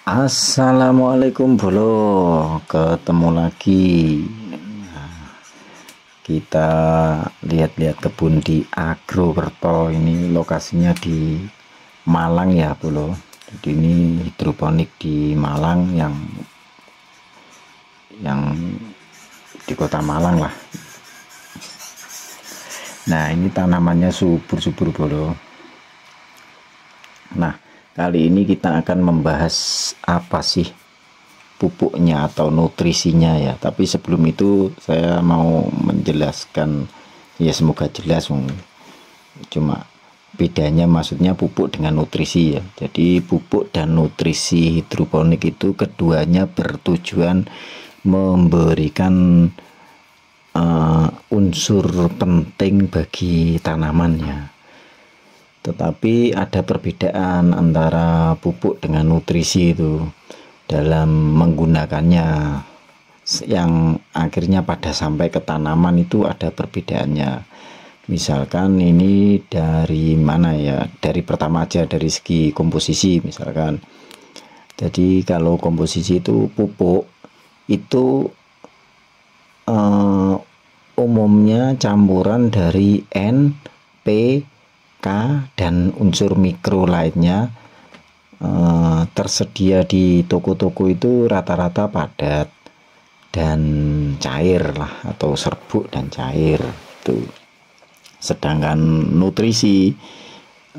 Assalamualaikum bro, ketemu lagi. Kita lihat-lihat kebun di Agrokerto. Ini lokasinya di Malang ya bro. Jadi ini hidroponik di Malang yang di kota Malang lah. Nah ini tanamannya subur-subur bro. Nah kali ini kita akan membahas apa sih pupuknya atau nutrisinya ya. Tapi sebelum itu saya mau menjelaskan, ya semoga jelas. Cuma bedanya maksudnya pupuk dengan nutrisi ya. Jadi pupuk dan nutrisi hidroponik itu keduanya bertujuan memberikan unsur penting bagi tanamannya. Tetapi ada perbedaan antara pupuk dengan nutrisi itu dalam menggunakannya, yang akhirnya pada sampai ke tanaman itu ada perbedaannya. Misalkan ini dari mana ya, dari pertama aja dari segi komposisi misalkan. Jadi kalau komposisi itu pupuk itu umumnya campuran dari N, P, K dan unsur mikro lainnya. Tersedia di toko-toko itu rata-rata padat dan cair lah, atau serbuk dan cair itu. Sedangkan nutrisi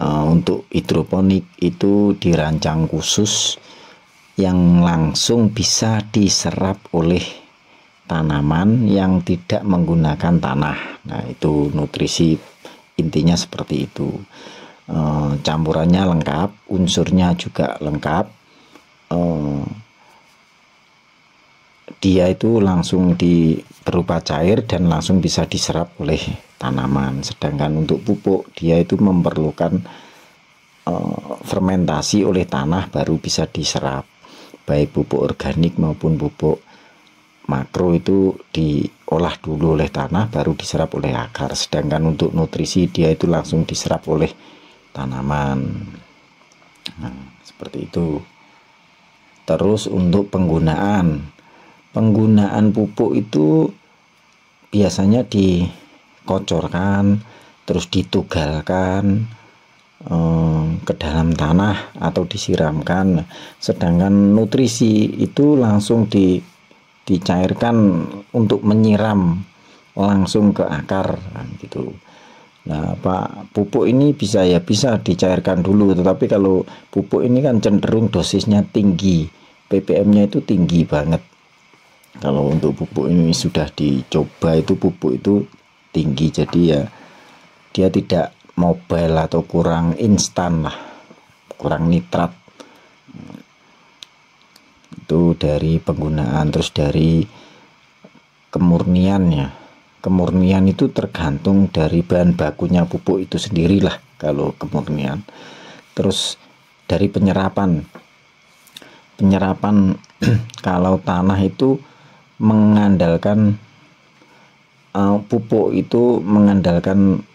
untuk hidroponik itu dirancang khusus yang langsung bisa diserap oleh tanaman yang tidak menggunakan tanah. Nah itu nutrisi, intinya seperti itu. Campurannya lengkap, unsurnya juga lengkap. Dia itu langsung berupa cair dan langsung bisa diserap oleh tanaman. Sedangkan untuk pupuk dia itu memerlukan fermentasi oleh tanah baru bisa diserap. Baik pupuk organik maupun pupuk makro itu diolah dulu oleh tanah baru diserap oleh akar. Sedangkan untuk nutrisi dia itu langsung diserap oleh tanaman. Nah, seperti itu. Terus untuk penggunaan pupuk itu biasanya dikocorkan, terus ditugalkan ke dalam tanah atau disiramkan. Sedangkan nutrisi itu langsung dicairkan untuk menyiram langsung ke akar gitu. Nah, pupuk ini bisa dicairkan dulu, tetapi kalau pupuk ini kan cenderung dosisnya tinggi, ppm-nya itu tinggi banget. Kalau untuk pupuk ini sudah dicoba, itu pupuk itu tinggi, jadi ya dia tidak mobile atau kurang instan lah, kurang nitrat. Itu dari penggunaan. Terus dari kemurniannya, kemurnian itu tergantung dari bahan bakunya pupuk itu sendirilah kalau kemurnian. Terus dari penyerapan kalau tanah itu mengandalkan pupuk itu mengandalkan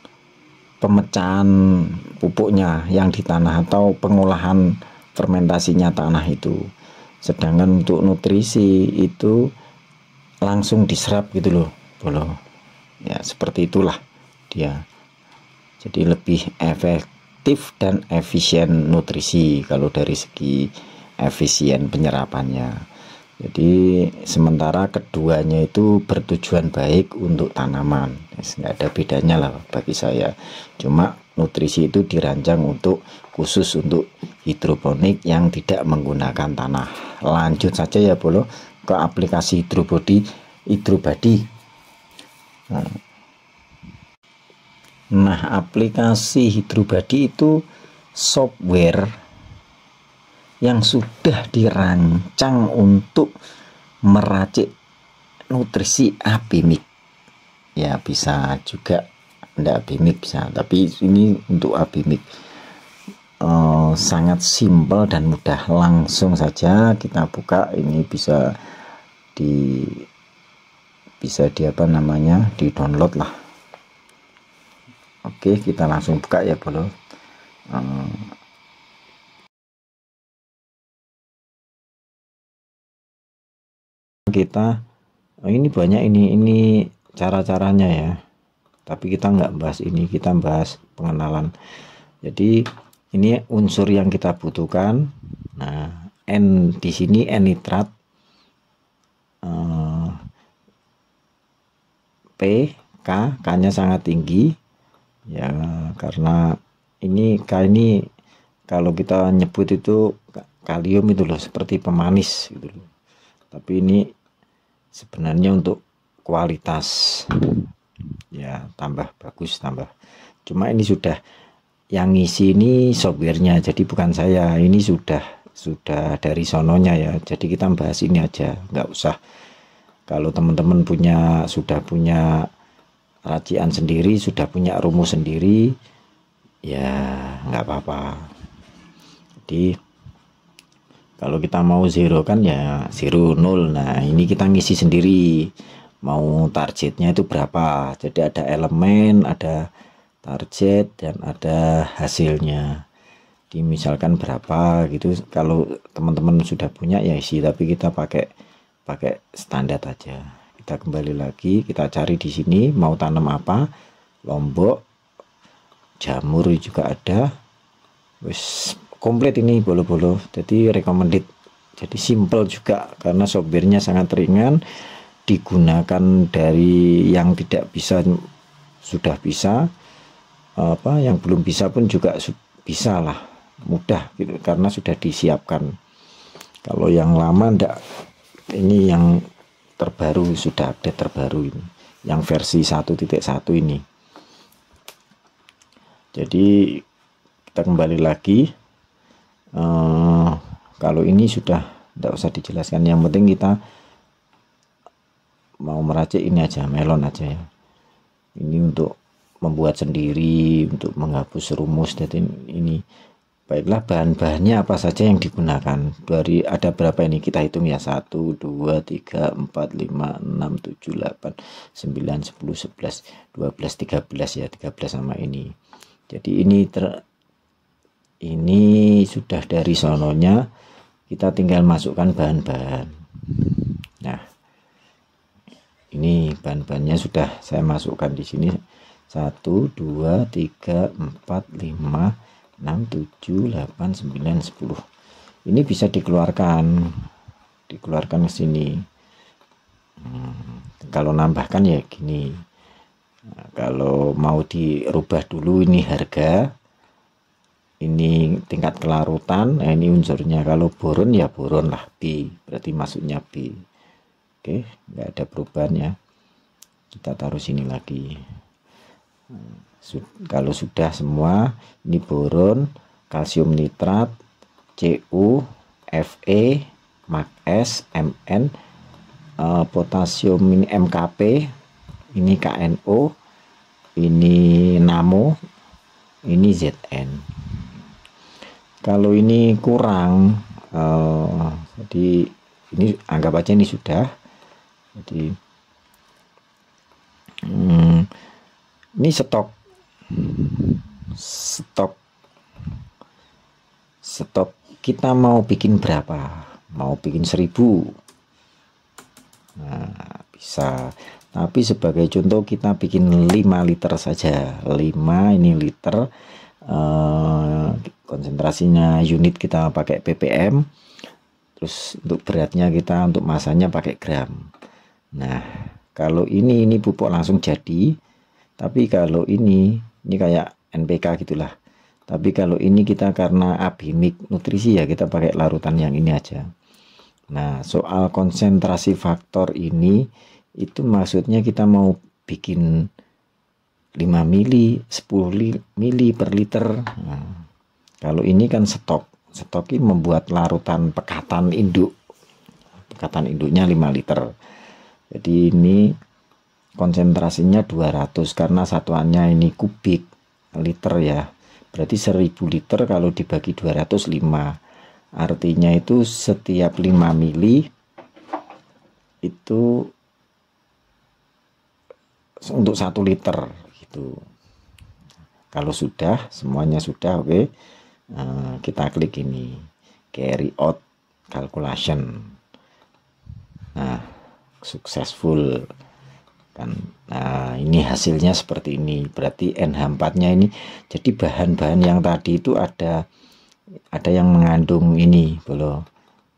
pemecahan pupuknya yang di tanah atau pengolahan fermentasinya tanah itu. Sedangkan untuk nutrisi itu langsung diserap gitu loh ya, seperti itulah dia. Jadi lebih efektif dan efisien nutrisi kalau dari segi efisien penyerapannya. Jadi sementara keduanya itu bertujuan baik untuk tanaman, nggak ada bedanya lah bagi saya. Cuma nutrisi itu dirancang khusus untuk hidroponik yang tidak menggunakan tanah. Lanjut saja ya bro ke aplikasi hidrobody. Nah, aplikasi hidrobody itu software yang sudah dirancang untuk meracik nutrisi abimik. Ya bisa juga enggak abimik bisa, tapi ini untuk abimik. Sangat simpel dan mudah. Langsung saja kita buka. Ini bisa di di download lah. Oke, kita langsung buka ya bro. kita ini banyak ini cara-caranya ya, tapi kita nggak bahas ini, kita bahas pengenalan. Jadi ini unsur yang kita butuhkan. Nah, N di sini N nitrat, P, K-nya sangat tinggi ya, karena ini K ini kalau kita nyebut itu kalium itu loh, seperti pemanis gitu loh. Tapi ini sebenarnya untuk kualitas ya, tambah bagus, tambah. Cuma ini sudah yang ngisi ini sopirnya, jadi bukan saya, ini sudah dari sononya ya. Jadi kita bahas ini aja, nggak usah. Kalau teman-teman sudah punya racian sendiri, sudah punya rumus sendiri, ya nggak apa-apa. Jadi kalau kita mau zero kan ya 0, 0. Nah ini kita ngisi sendiri, mau targetnya itu berapa. Jadi ada elemen, ada target, dan ada hasilnya. Misalkan berapa gitu. Kalau teman-teman sudah punya ya isi, tapi kita pakai standar aja. Kita kembali lagi, kita cari di sini mau tanam apa, lombok, jamur juga ada, wis komplit ini bolo-bolo. Jadi recommended, jadi simple juga karena softwarenya sangat ringan, digunakan dari yang tidak bisa sudah bisa, yang belum bisa pun juga bisa lah, mudah gitu karena sudah disiapkan. Kalau yang lama ndak, ini yang terbaru, sudah update terbaru ini, yang versi 1.1 ini. Jadi kita kembali lagi, kalau ini sudah tidak usah dijelaskan, yang penting kita mau meracik ini aja, melon aja ya. Ini untuk membuat sendiri, untuk menghapus rumus. Jadi ini baiklah, bahan-bahannya apa saja yang digunakan. Dari ada berapa ini kita hitung ya, 1, 2, 3, 4, 5, 6, 7, 8, 9, 10, 11, 12, 13 ya, 13 sama ini. Jadi ini sudah dari sononya, kita tinggal masukkan bahan-bahan. Nah ini bahan-bahannya sudah saya masukkan di sini, 1, 2, 3, 4, 5, 6, 7, 8, 9, 10. Ini bisa dikeluarkan ke sini. Kalau nambahkan ya gini. Nah, kalau mau dirubah dulu ini harga, ini tingkat kelarutan, nah ini unsurnya. Kalau boron ya boron lah, B, berarti masuknya B. Oke, nggak ada perubahan ya. Kita taruh sini lagi. Kalau sudah semua, ini boron, kalsium nitrat, Cu, Fe, Mag-S, Mn, potasium ini Mkp, ini KNO, ini Namo, ini Zn. Kalau ini kurang, jadi ini anggap aja ini sudah. Jadi ini stok kita mau bikin berapa, mau bikin 1000, nah bisa, tapi sebagai contoh kita bikin 5 liter saja. 5 ini liter, konsentrasinya unit kita pakai ppm, terus untuk beratnya kita, untuk masanya pakai gram. Nah kalau ini pupuk langsung jadi. Tapi kalau ini kayak NPK gitulah. Tapi kalau ini kita karena abimik nutrisi ya, kita pakai larutan yang ini aja. Nah soal konsentrasi faktor ini, itu maksudnya kita mau bikin 5 mili, 10 mili per liter. Nah, kalau ini kan stok ini membuat larutan pekatan induk. Pekatan induknya 5 liter. Jadi ini konsentrasinya 200 karena satuannya ini kubik liter ya. Berarti 1000 liter kalau dibagi 205. Artinya itu setiap 5 mili itu untuk 1 liter gitu. Kalau sudah, semuanya sudah, oke. Kita klik ini carry out calculation. Nah successful kan. Nah ini hasilnya seperti ini, berarti NH4 nya ini, jadi bahan-bahan yang tadi itu ada yang mengandung ini belum,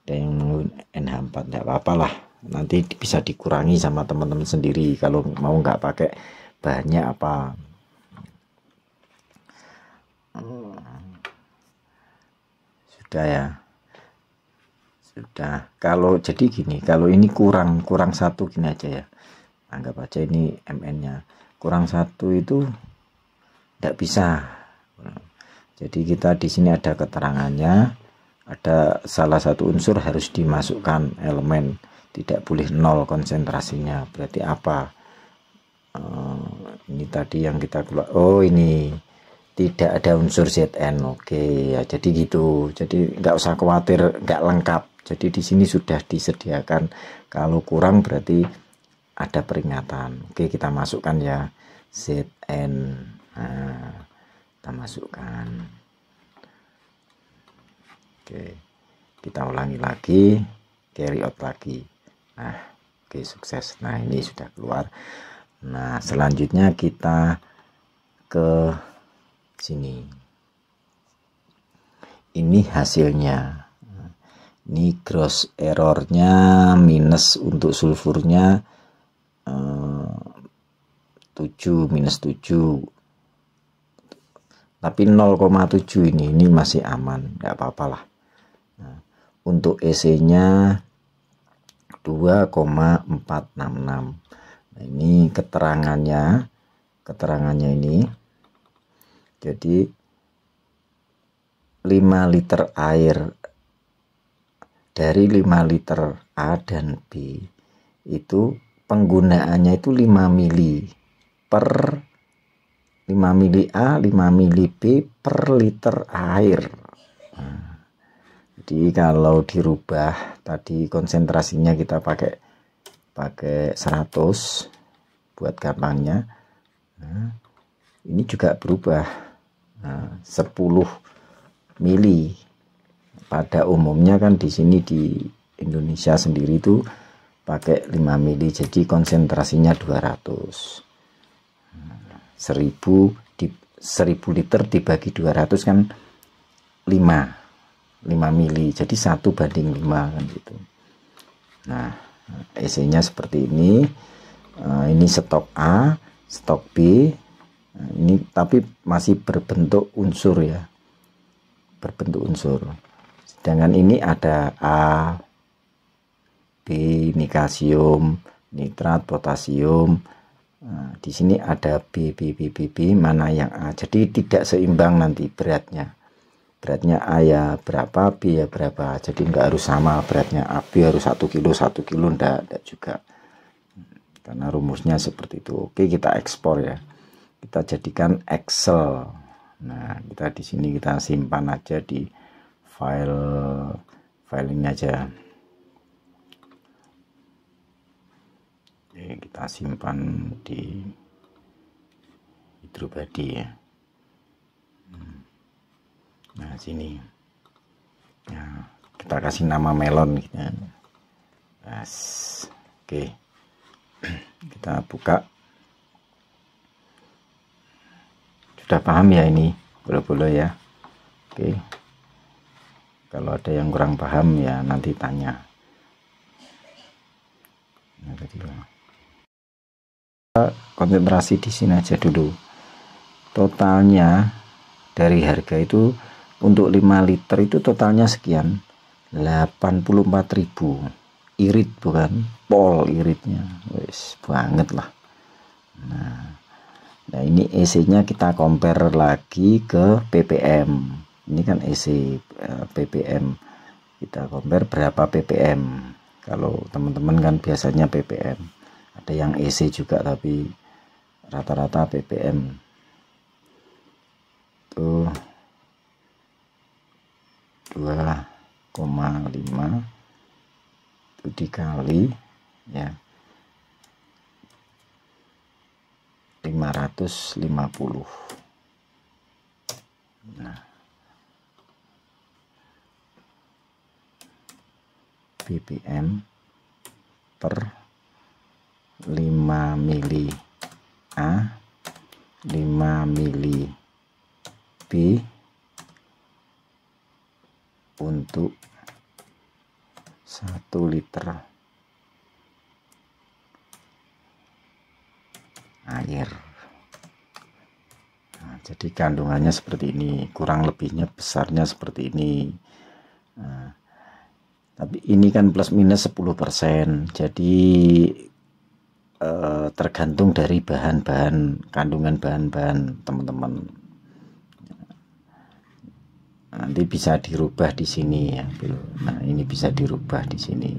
ada yang mengandung NH4, enggak apa-apa lah, nanti bisa dikurangi sama teman-teman sendiri kalau mau nggak pakai bahannya apa. Sudah ya, sudah. Kalau jadi gini, kalau ini kurang satu, gini aja ya, anggap aja ini MN nya kurang satu itu tidak bisa. Jadi kita di sini ada keterangannya, ada salah satu unsur harus dimasukkan elemen, tidak boleh nol konsentrasinya. Berarti apa? Ini tadi yang kita keluar. Oh ini tidak ada unsur Zn. Oke ya, jadi gitu. Jadi nggak usah khawatir nggak lengkap. Jadi di sini sudah disediakan. Kalau kurang berarti ada peringatan. Oke, kita masukkan ya Zn. Nah, kita masukkan. Oke, kita ulangi lagi, carry out lagi. Nah, oke, sukses. Nah ini sudah keluar. Nah selanjutnya kita ke sini. Ini hasilnya. Ini gross errornya minus untuk sulfurnya 7 minus 7, tapi 0,7 ini masih aman, nggak apa-apa lah. Nah, untuk EC nya 2,466. Nah, ini keterangannya ini, jadi 5 liter air, dari 5 liter A dan B itu penggunaannya itu 5 mili per 5 mili A, 5 mili B per liter air. Nah, jadi kalau dirubah tadi konsentrasinya kita pakai 100 buat gampangnya. Nah, ini juga berubah. Nah, 10 mili. Pada umumnya kan di sini di Indonesia sendiri itu pakai 5 mili, jadi konsentrasinya 200. 1000 liter dibagi 200 kan 5 mili, jadi 1:5 kan gitu. Nah EC nya seperti ini. Ini stok A, stok B. Ini tapi masih berbentuk unsur ya, berbentuk unsur. Sedangkan ini ada A, B, ini kalsium, nitrat, potasium. Nah, di sini ada B, mana yang A. Jadi tidak seimbang nanti beratnya. Beratnya A ya berapa, B ya berapa. Jadi nggak harus sama beratnya. A, B harus 1 kilo, enggak juga. Karena rumusnya seperti itu. Oke, kita ekspor ya. Kita jadikan Excel. Nah, kita di sini kita simpan aja di file ini aja. Oke, kita simpan di hidrobody ya. Nah sini ya, kita kasih nama melon gitu. Yes. Oke, kita buka. Sudah paham ya ini, boleh-boleh ya. Oke, kalau ada yang kurang paham ya nanti tanya. Nah, konsentrasi di sini aja dulu. Totalnya dari harga itu untuk 5 liter itu totalnya sekian, 84.000. Irit bukan pol, iritnya wes banget lah. Nah ini EC nya kita compare lagi ke ppm. Ini kan EC, ppm kita compare berapa ppm. Kalau teman-teman kan biasanya ppm, ada yang EC juga tapi rata-rata ppm tuh 2,5 itu dikali ya 550. Nah ppm per 5 mili A, 5 mili B untuk 1 liter air. Nah, jadi kandungannya seperti ini, kurang lebihnya besarnya seperti ini. Nah, tapi ini kan plus minus 10%, jadi tergantung dari bahan-bahan, kandungan bahan-bahan teman-teman. Nanti bisa dirubah di sini ya. Nah, ini bisa dirubah di sini.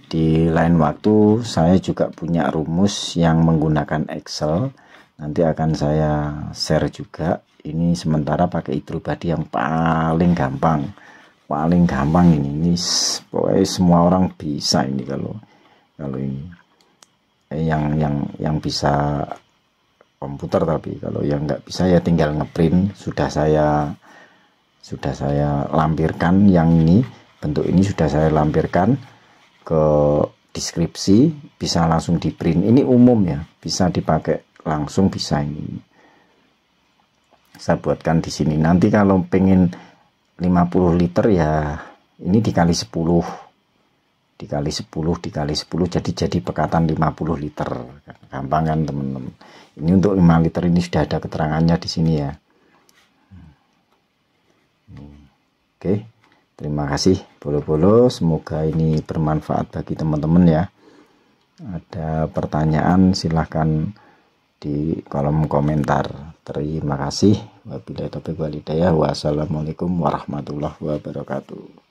Di lain waktu saya juga punya rumus yang menggunakan Excel, nanti akan saya share juga. Ini sementara pakai Hidrobody yang paling gampang ini pokoknya semua orang bisa ini. Kalau ini yang bisa komputer, tapi kalau yang nggak bisa ya tinggal ngeprint. Sudah saya lampirkan, yang ini bentuk ini sudah saya lampirkan ke deskripsi, bisa langsung di print. Ini umum ya, bisa dipakai langsung, bisa. Ini saya buatkan di sini. Nanti kalau pengen 50 liter ya ini dikali 10 dikali 10 jadi pekatan 50 liter. Gampang kan teman-teman. Ini untuk 5 liter ini sudah ada keterangannya di sini ya. Oke, terima kasih bolo-bolo, semoga ini bermanfaat bagi teman-teman ya. Ada pertanyaan silahkan di kolom komentar. Terima kasih. Wabillahi taufiq wal hidayah. Wassalamualaikum warahmatullahi wabarakatuh.